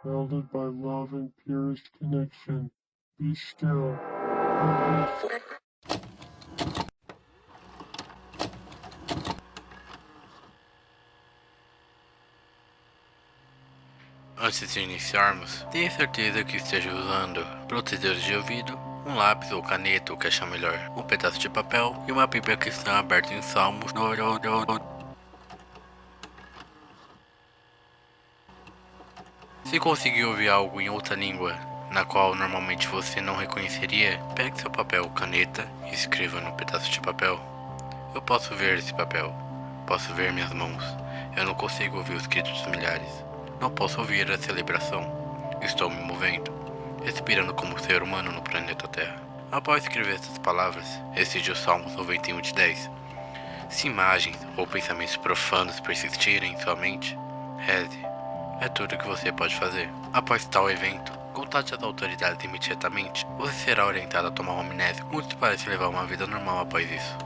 Welded by love and purest connection. Be still. Antes de iniciarmos, tenha certeza que esteja usando protetores de ouvido, um lápis ou caneta, o que achar melhor, um pedaço de papel e uma Bíblia que está aberta em Salmos. Se conseguir ouvir algo em outra língua, na qual normalmente você não reconheceria, pegue seu papel, caneta e escreva no pedaço de papel. Eu posso ver esse papel, posso ver minhas mãos. Eu não consigo ouvir os gritos dos milhares. Não posso ouvir a celebração. Estou me movendo, respirando como ser humano no planeta Terra. Após escrever essas palavras, recite o Salmos 91:10. Se imagens ou pensamentos profanos persistirem em sua mente, reze. É tudo que você pode fazer. Após tal evento, contate as autoridades imediatamente. Você será orientado a tomar um amnésico. Muitos parecem levar uma vida normal após isso.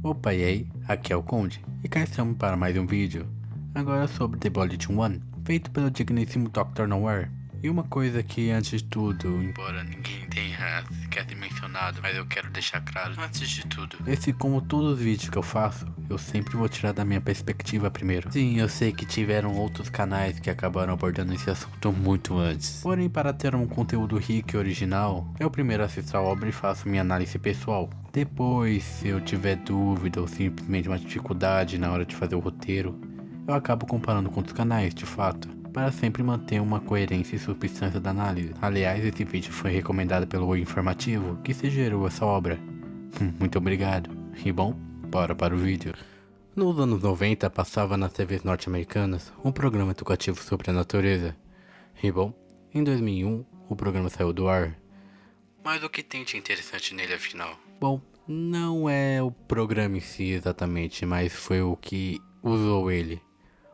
Opa, e aí? Aqui é o Conde, e cá estamos para mais um vídeo. Agora sobre The Bulletin One, feito pelo digníssimo Dr. Nowhere. E uma coisa que, antes de tudo, embora ninguém tenha sequer mencionado, mas eu quero deixar claro, antes de tudo, esse, como todos os vídeos que eu faço, eu sempre vou tirar da minha perspectiva primeiro. Sim, eu sei que tiveram outros canais que acabaram abordando esse assunto muito antes. Porém, para ter um conteúdo rico e original, eu primeiro assisto a obra e faço minha análise pessoal. Depois, se eu tiver dúvida ou simplesmente uma dificuldade na hora de fazer o roteiro, eu acabo comparando com outros canais, de fato, para sempre manter uma coerência e substância da análise. Aliás, esse vídeo foi recomendado pelo Informativo, que gerou essa obra. Muito obrigado. E bom, bora para o vídeo. Nos anos 90, passava nas TVs norte-americanas um programa educativo sobre a natureza. E bom, em 2001, o programa saiu do ar. Mas o que tem de interessante nele, afinal? Bom, não é o programa em si exatamente, mas foi o que usou ele.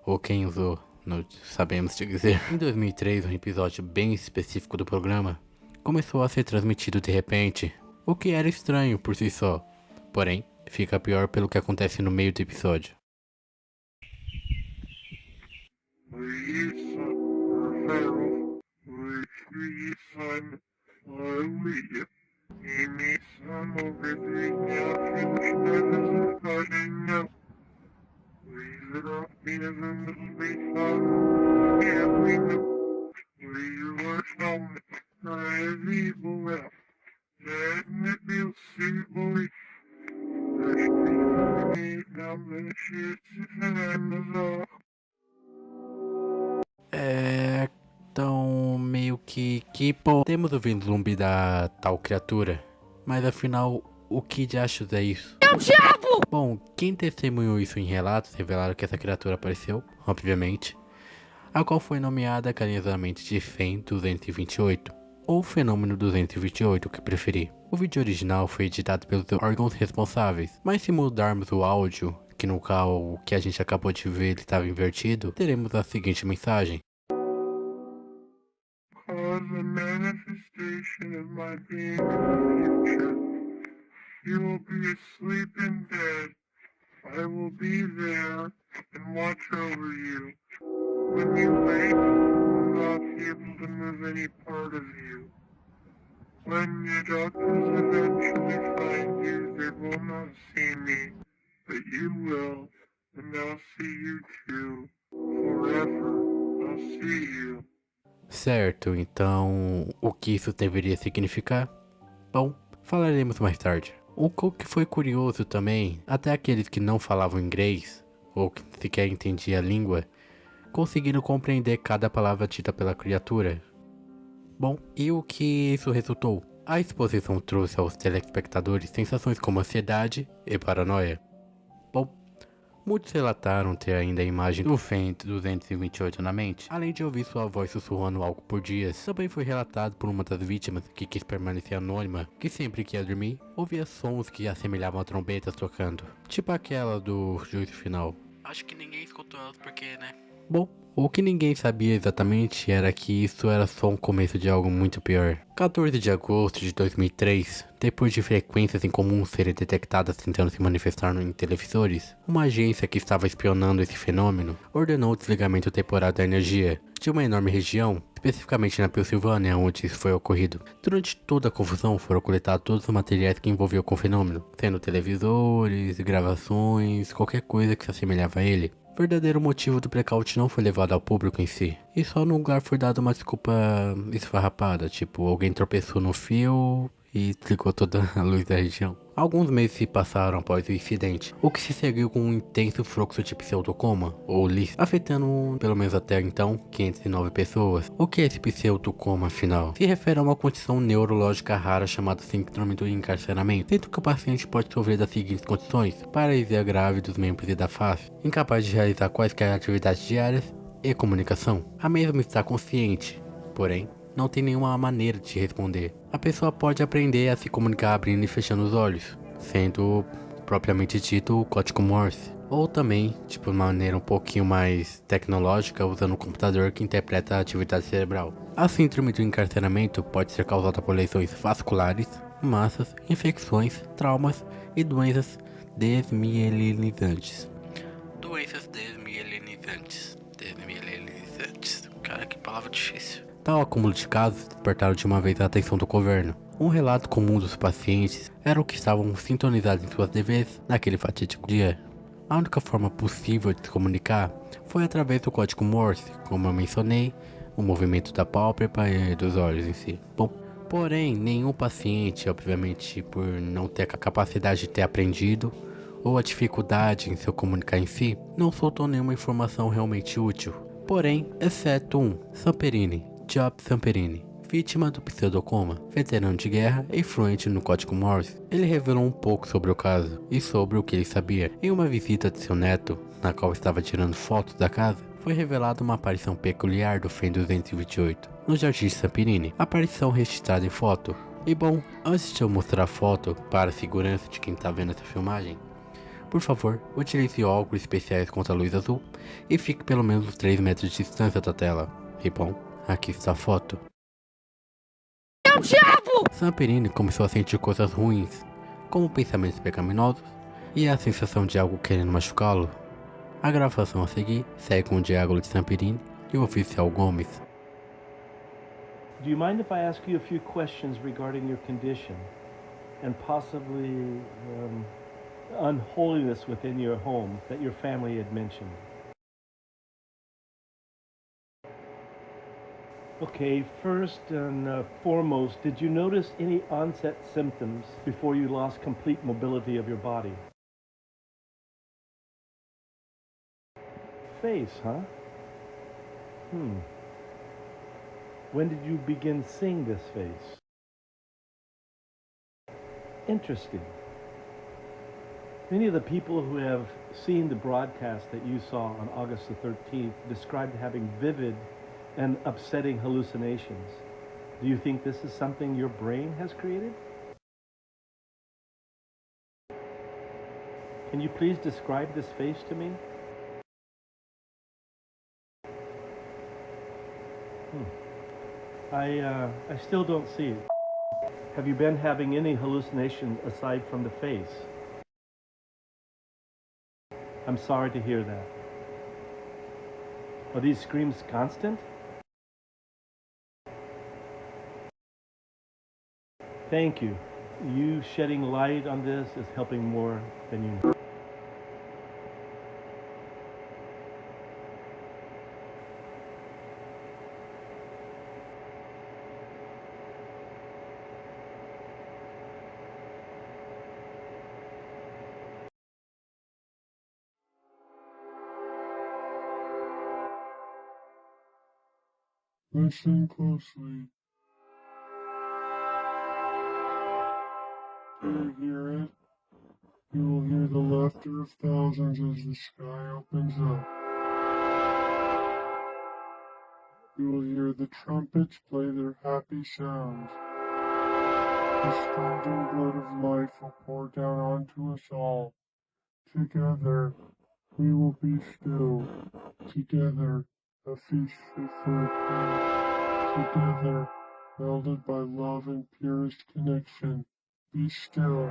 Ou quem usou, não sabemos te dizer. Em 2003, um episódio bem específico do programa começou a ser transmitido de repente, o que era estranho por si só. Porém, fica pior pelo que acontece no meio do episódio. Então, meio que podemos ouvir o zumbi da tal criatura, mas afinal, o que de achos é isso? É o diabo! Bom, quem testemunhou isso em relatos revelaram que essa criatura apareceu, obviamente, a qual foi nomeada carinhosamente de FEM 228, ou Fenômeno 228, que preferir. O vídeo original foi editado pelos órgãos responsáveis, mas se mudarmos o áudio, que no qual que a gente acabou de ver ele estava invertido, teremos a seguinte mensagem. Cause a manifestation of my being in the future. You will be asleep and dead. I will be there and watch over you. When you wake, you will not be able to move any part of you. When the doctors eventually find you, they will not see me, but you will, and I'll see you too. Forever, I'll see you. Certo, então o que isso deveria significar? Bom, falaremos mais tarde. O que foi curioso também, até aqueles que não falavam inglês, ou que sequer entendiam a língua, conseguiram compreender cada palavra dita pela criatura. Bom, e o que isso resultou? A exposição trouxe aos telespectadores sensações como ansiedade e paranoia. Bom, muitos relataram ter ainda a imagem do FEM 228 na mente, além de ouvir sua voz sussurrando algo por dias. Também foi relatado por uma das vítimas, que quis permanecer anônima, que sempre que ia dormir, ouvia sons que assemelhavam a trombetas tocando, tipo aquela do juízo final. Acho que ninguém escutou elas porque, né? Bom, o que ninguém sabia exatamente era que isso era só um começo de algo muito pior. 14 de agosto de 2003, depois de frequências incomuns serem detectadas tentando se manifestar em televisores, uma agência que estava espionando esse fenômeno ordenou o desligamento temporário da energia de uma enorme região, especificamente na Pensilvânia, onde isso foi ocorrido. Durante toda a confusão foram coletados todos os materiais que envolviam com o fenômeno, sendo televisores, gravações, qualquer coisa que se assemelhava a ele. O verdadeiro motivo do blackout não foi levado ao público em si, e só no lugar foi dada uma desculpa esfarrapada, tipo, alguém tropeçou no fio e desligou toda a luz da região. Alguns meses se passaram após o incidente, o que se seguiu com um intenso fluxo de pseudocoma, ou LIS, afetando, pelo menos até então, 509 pessoas. O que é esse pseudocoma, afinal? Se refere a uma condição neurológica rara chamada síndrome do encarceramento, sendo que o paciente pode sofrer das seguintes condições: paralisia grave dos membros e da face, incapaz de realizar quaisquer atividades diárias e comunicação. A mesma está consciente, porém, não tem nenhuma maneira de responder. A pessoa pode aprender a se comunicar abrindo e fechando os olhos, sendo propriamente dito o código Morse. Ou também, de uma maneira um pouquinho mais tecnológica, usando um computador que interpreta a atividade cerebral. A síndrome do encarceramento pode ser causada por lesões vasculares, massas, infecções, traumas e doenças desmielinizantes. Doenças desmielinizantes. Desmielinizantes. Cara, que palavra difícil. Tal acúmulo de casos despertaram de uma vez a atenção do governo. Um relato comum dos pacientes era o que estavam sintonizados em suas TVs naquele fatídico dia. A única forma possível de se comunicar foi através do código Morse, como eu mencionei, o movimento da pálpebra e dos olhos em si. Bom, porém, nenhum paciente, obviamente por não ter a capacidade de ter aprendido, ou a dificuldade em se comunicar em si, não soltou nenhuma informação realmente útil. Porém, exceto um, Samperini, Job Samperini, vítima do pseudocoma, veterano de guerra e fluente no código Morse. Ele revelou um pouco sobre o caso e sobre o que ele sabia. Em uma visita de seu neto, na qual estava tirando fotos da casa, foi revelada uma aparição peculiar do FEM 228 no Jardim Samperini. Aparição registrada em foto. E bom, antes de eu mostrar a foto para a segurança de quem está vendo essa filmagem, por favor, utilize óculos especiais contra a luz azul e fique pelo menos uns 3 metros de distância da tela. E bom, aqui está a foto. É o diabo! Samperini começou a sentir coisas ruins, como pensamentos pecaminosos e a sensação de algo querendo machucá-lo. A gravação a seguir segue com o diálogo de Samperini e o oficial Gomes. Do you mind if I ask you a few questions regarding your condition and possibly unholiness within your home that your family had mentioned? Okay, first and foremost, did you notice any onset symptoms before you lost complete mobility of your body? Face, huh? When did you begin seeing this face? Interesting. Many of the people who have seen the broadcast that you saw on August the 13th described having vivid and upsetting hallucinations. Do you think this is something your brain has created? Can you please describe this face to me? I still don't see it. Have you been having any hallucinations aside from the face? I'm sorry to hear that. Are these screams constant? Thank you. You shedding light on this is helping more than you know. Listen closely. Do you hear it? You will hear the laughter of thousands as the sky opens up. You will hear the trumpets play their happy sounds. The scalding blood of life will pour down onto us all, together, We will be still, together, a feast fit for a king, together, melded by love and purest connection. Be still.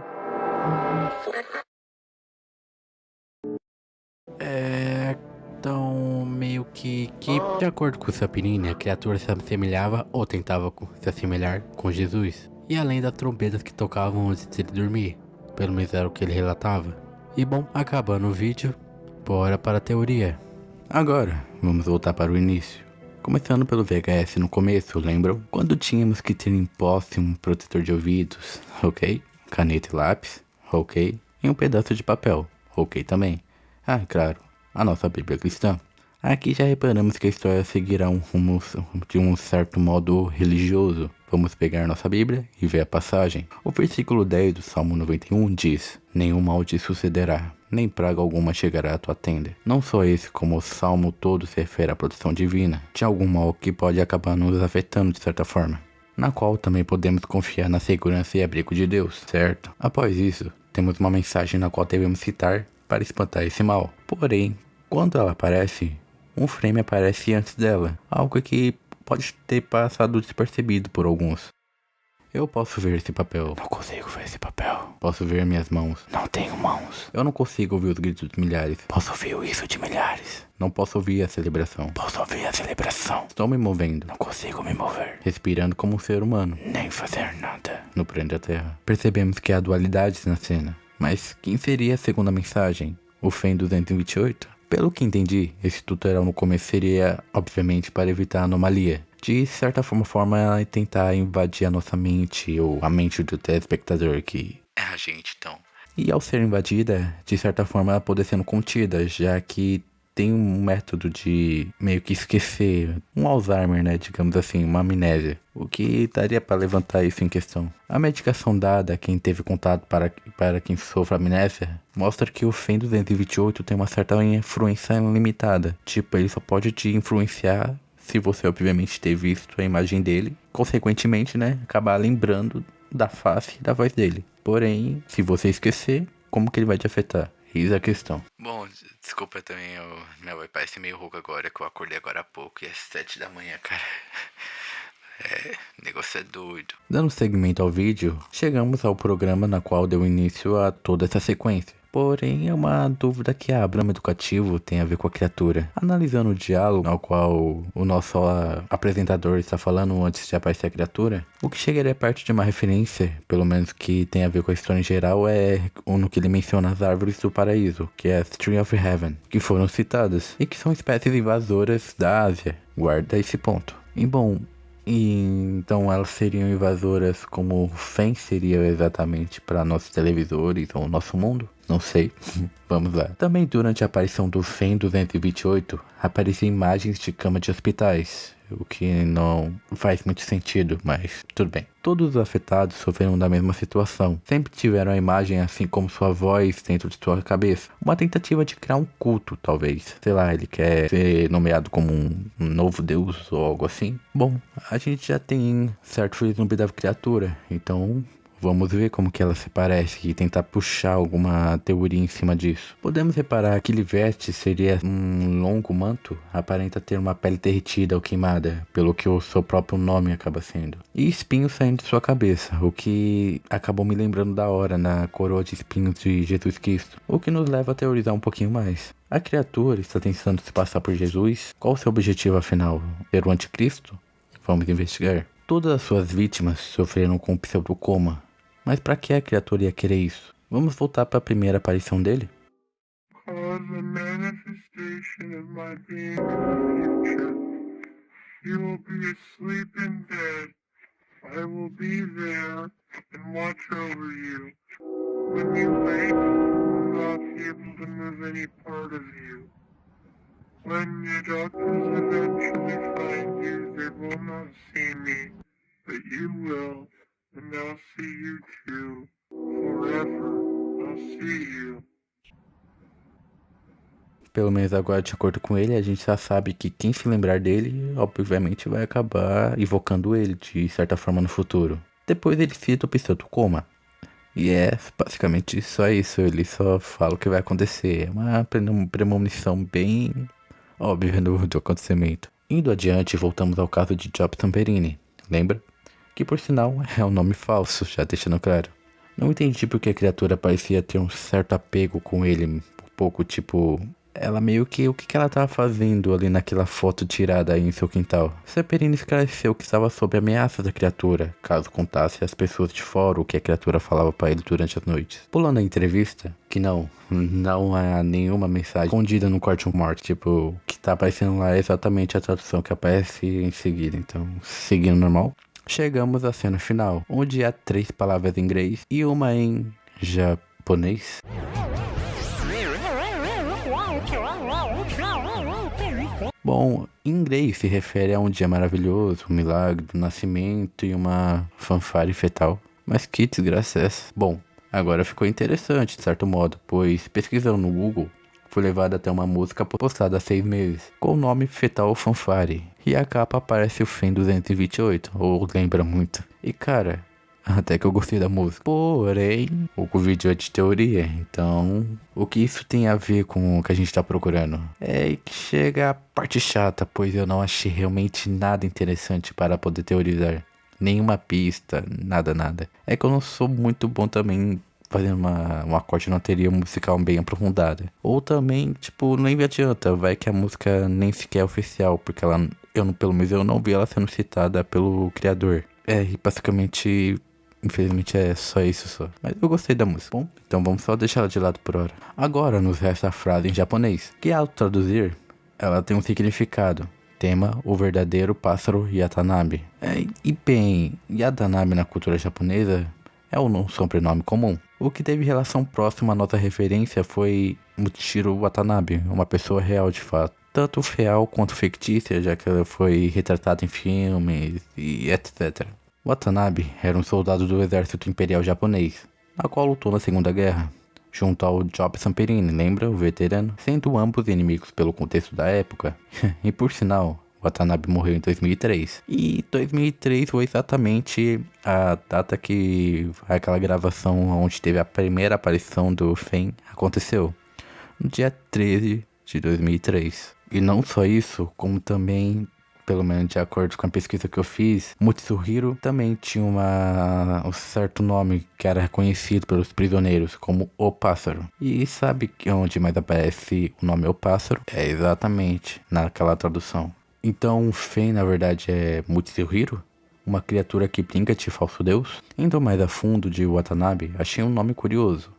Então, meio que de acordo com o Sapirini, a criatura se assemelhava ou tentava se assemelhar com Jesus. E além das trombetas que tocavam antes de ele dormir, pelo menos era o que ele relatava. E bom, acabando o vídeo, bora para a teoria. Agora, vamos voltar para o início. Começando pelo VHS no começo, lembram? Quando tínhamos que ter em posse um protetor de ouvidos, ok? Caneta e lápis, ok? E um pedaço de papel, ok também. Ah, claro, a nossa Bíblia cristã. Aqui já reparamos que a história seguirá um rumo de um certo modo religioso. Vamos pegar nossa Bíblia e ver a passagem. O versículo 10 do Salmo 91 diz: nenhum mal te sucederá, nem praga alguma chegará à tua tenda. Não só esse, como o Salmo todo se refere à proteção divina, de algum mal que pode acabar nos afetando de certa forma, na qual também podemos confiar na segurança e abrigo de Deus, certo? Após isso, temos uma mensagem na qual devemos citar para espantar esse mal. Porém, quando ela aparece, um frame aparece antes dela, algo que pode ter passado despercebido por alguns. Eu posso ver esse papel. Não consigo ver esse papel. Posso ver minhas mãos. Não tenho mãos. Eu não consigo ouvir os gritos de milhares. Posso ouvir o isso de milhares. Não posso ouvir a celebração. Posso ouvir a celebração. Estou me movendo. Não consigo me mover. Respirando como um ser humano. Nem fazer nada no planeta Terra. Percebemos que há dualidades na cena. Mas quem seria a segunda mensagem? O FEM 228? Pelo que entendi, esse tutorial no começo seria, obviamente, para evitar a anomalia. De certa forma, tentar invadir a nossa mente, ou a mente do telespectador, que é a gente, então. E ao ser invadida, de certa forma, ela poder sendo contida, já que tem um método de meio que esquecer, um Alzheimer, né, digamos assim, uma amnésia, o que daria para levantar isso em questão. A medicação dada a quem teve contato para quem sofre amnésia mostra que o FEM 228 tem uma certa influência limitada, tipo, ele só pode te influenciar se você obviamente ter visto a imagem dele, consequentemente, né, acabar lembrando da face e da voz dele. Porém, se você esquecer, como que ele vai te afetar? Eis a questão. Bom, desculpa também, meu Wi-Fi parece meio rouco agora, que eu acordei agora há pouco e é 7 da manhã, cara. O negócio é doido. Dando seguimento ao vídeo, chegamos ao programa na qual deu início a toda essa sequência. Porém, é uma dúvida que a Abrama Educativo tem a ver com a criatura. Analisando o diálogo ao qual o nosso apresentador está falando antes de aparecer a criatura, o que chegaria perto de uma referência, pelo menos que tem a ver com a história em geral, é no que ele menciona as árvores do paraíso, que é as Tree of Heaven, que foram citadas, e que são espécies invasoras da Ásia. Guarda esse ponto. E bom, então elas seriam invasoras como o FEM seria exatamente para nossos televisores ou nosso mundo? Não sei. Vamos lá. Também durante a aparição do FEM 228, apareciam imagens de cama de hospitais, o que não faz muito sentido, mas tudo bem. Todos os afetados sofreram da mesma situação. Sempre tiveram a imagem assim como sua voz dentro de sua cabeça. Uma tentativa de criar um culto, talvez. Sei lá, ele quer ser nomeado como um novo deus ou algo assim. Bom, a gente já tem certo vislumbre da criatura, então vamos ver como que ela se parece e tentar puxar alguma teoria em cima disso. Podemos reparar que ele veste seria um longo manto, aparenta ter uma pele derretida ou queimada, pelo que o seu próprio nome acaba sendo. E espinhos saindo de sua cabeça, o que acabou me lembrando da hora na coroa de espinhos de Jesus Cristo, o que nos leva a teorizar um pouquinho mais. A criatura está tentando se passar por Jesus? Qual o seu objetivo afinal? Ser o anticristo? Vamos investigar. Todas as suas vítimas sofreram com pseudocoma. Mas pra que a criatura ia querer isso? Vamos voltar para a primeira aparição dele? Cause a manifestation of my being in the future. You will be asleep in bed. I will be there and watch over you. When you wake, you will not be able to move any part of you. When the doctors eventually find you, they will not see me, but you will. And I'll see you too. Forever, I'll see you. Pelo menos agora, de acordo com ele, a gente já sabe que quem se lembrar dele, obviamente vai acabar invocando ele, de certa forma, no futuro. Depois ele cita o pseudocoma. E é basicamente só isso, ele só fala o que vai acontecer. É uma premonição bem óbvia do acontecimento. Indo adiante, voltamos ao caso de Job Samperini, lembra? Que por sinal é um nome falso, já deixando claro. Não entendi porque a criatura parecia ter um certo apego com ele, um pouco tipo... Ela meio que... O que ela estava fazendo ali naquela foto tirada aí em seu quintal? Samperini esclareceu que estava sob ameaça da criatura, caso contasse às pessoas de fora o que a criatura falava para ele durante as noites. Pulando a entrevista, que não há nenhuma mensagem escondida no question mark, tipo, o que tá aparecendo lá é exatamente a tradução que aparece em seguida, então, seguindo normal. Chegamos à cena final, onde há 3 palavras em inglês e uma em japonês. Bom, em inglês se refere a um dia maravilhoso, um milagre do nascimento e uma fanfare fetal. Mas que desgraça é essa? Bom, agora ficou interessante de certo modo, pois pesquisando no Google, fui levado até uma música postada há 6 meses, com o nome Fetal Fanfare. E a capa aparece o FEM 228, ou lembra muito. E cara, até que eu gostei da música. Porém, o vídeo é de teoria, então o que isso tem a ver com o que a gente tá procurando? É que chega a parte chata, pois eu não achei realmente nada interessante para poder teorizar. Nenhuma pista, nada. É que eu não sou muito bom também fazendo um acorde na teoria musical bem aprofundada. Ou também, tipo, nem adianta, vai que a música nem sequer é oficial, porque pelo menos eu não vi ela sendo citada pelo criador. E basicamente... Infelizmente é só isso só. Mas eu gostei da música. Bom, então vamos só deixar ela de lado por hora. Agora nos resta a frase em japonês, que ao traduzir, ela tem um significado. Tema, o verdadeiro pássaro Yatanabe. E bem, Yatanabe na cultura japonesa é um sobrenome comum. O que teve relação próxima à nossa referência foi Muichiro Watanabe, uma pessoa real de fato. Tanto real quanto fictícia, já que ela foi retratada em filmes e etc. Watanabe era um soldado do exército imperial japonês, na qual lutou na Segunda Guerra, junto ao Job Samperini, lembra, o veterano? Sendo ambos inimigos pelo contexto da época. E por sinal, Watanabe morreu em 2003. E 2003 foi exatamente a data que aquela gravação onde teve a primeira aparição do FEM aconteceu. No dia 13 de 2003. E não só isso, como também... Pelo menos de acordo com a pesquisa que eu fiz, Mutsuhiro também tinha um certo nome que era reconhecido pelos prisioneiros como O Pássaro. E sabe onde mais aparece o nome O Pássaro? É exatamente naquela tradução. Então o Fen na verdade é Mutsuhiro? Uma criatura que brinca de falso deus? Indo mais a fundo de Watanabe, achei um nome curioso.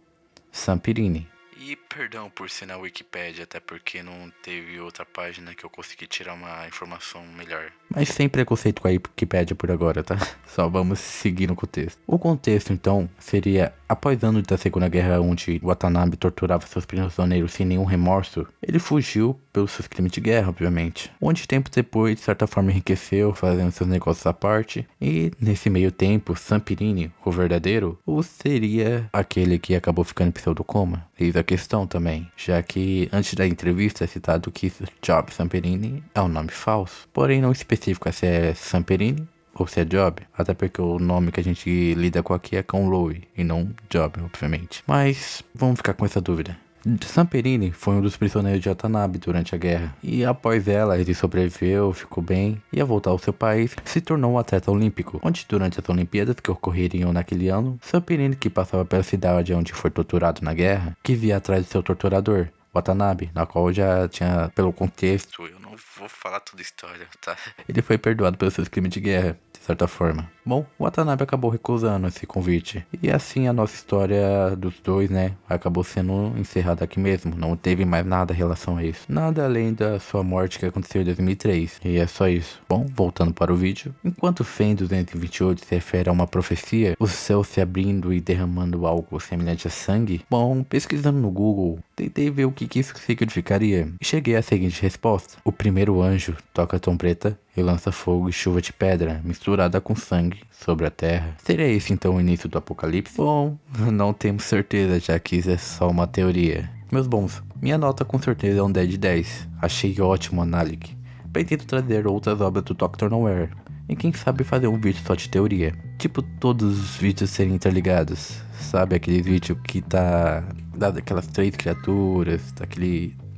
Samperini. E perdão por ser na Wikipedia, até porque não teve outra página que eu consegui tirar uma informação melhor. Mas sem preconceito com a Wikipedia por agora, tá? Só vamos seguir no contexto. O contexto, então, seria... Após anos da Segunda Guerra, onde Watanabe torturava seus prisioneiros sem nenhum remorso, ele fugiu pelos seus crimes de guerra, obviamente. Onde tempos depois, de certa forma, enriqueceu, fazendo seus negócios à parte. E, nesse meio tempo, Samperini, o verdadeiro, ou seria aquele que acabou ficando em pseudocoma? Eis a questão também, já que antes da entrevista é citado que Job Samperini é um nome falso. Porém, não específico se é Samperini ou se é Job, até porque o nome que a gente lida com aqui é com Louie e não Job, obviamente. Mas vamos ficar com essa dúvida. Samperini foi um dos prisioneiros de Watanabe durante a guerra, e após ela ele sobreviveu, ficou bem, ia voltar ao seu país, se tornou um atleta olímpico, onde durante as Olimpíadas que ocorreriam naquele ano, Samperini, que passava pela cidade onde foi torturado na guerra, quis ir atrás de seu torturador, Watanabe, na qual já tinha, pelo contexto, eu não vou falar toda a história, tá? Ele foi perdoado pelos seus crimes de guerra, de certa forma. Bom, Watanabe acabou recusando esse convite. E assim a nossa história dos dois, né, acabou sendo encerrada aqui mesmo. Não teve mais nada em relação a isso. Nada além da sua morte que aconteceu em 2003. E é só isso. Bom, voltando para o vídeo. Enquanto FEM 228 se refere a uma profecia, o céu se abrindo e derramando algo semelhante a sangue. Bom, pesquisando no Google, tentei ver o que isso significaria. E cheguei à seguinte resposta. O primeiro anjo toca a trombeta e lança fogo e chuva de pedra, misturada com sangue, sobre a terra. Seria esse então o início do apocalipse? Bom, não temos certeza, já que isso é só uma teoria. Meus bons, minha nota com certeza é um 10 de 10. Achei ótimo a análise. Pretendo trazer outras obras do Dr. Nowhere. E quem sabe fazer um vídeo só de teoria. Tipo todos os vídeos serem interligados. Sabe aquele vídeo que tá... daquelas 3 criaturas,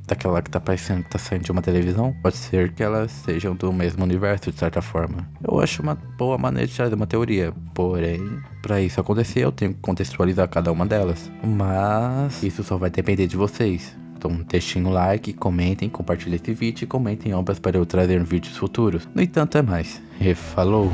daquela que tá parecendo que tá saindo de uma televisão? Pode ser que elas sejam do mesmo universo, de certa forma. Eu acho uma boa maneira de trazer uma teoria. Porém, pra isso acontecer, eu tenho que contextualizar cada uma delas. Mas isso só vai depender de vocês. Então deixem o like, comentem, compartilhem esse vídeo e comentem obras para eu trazer em vídeos futuros. No entanto, é mais. E falou!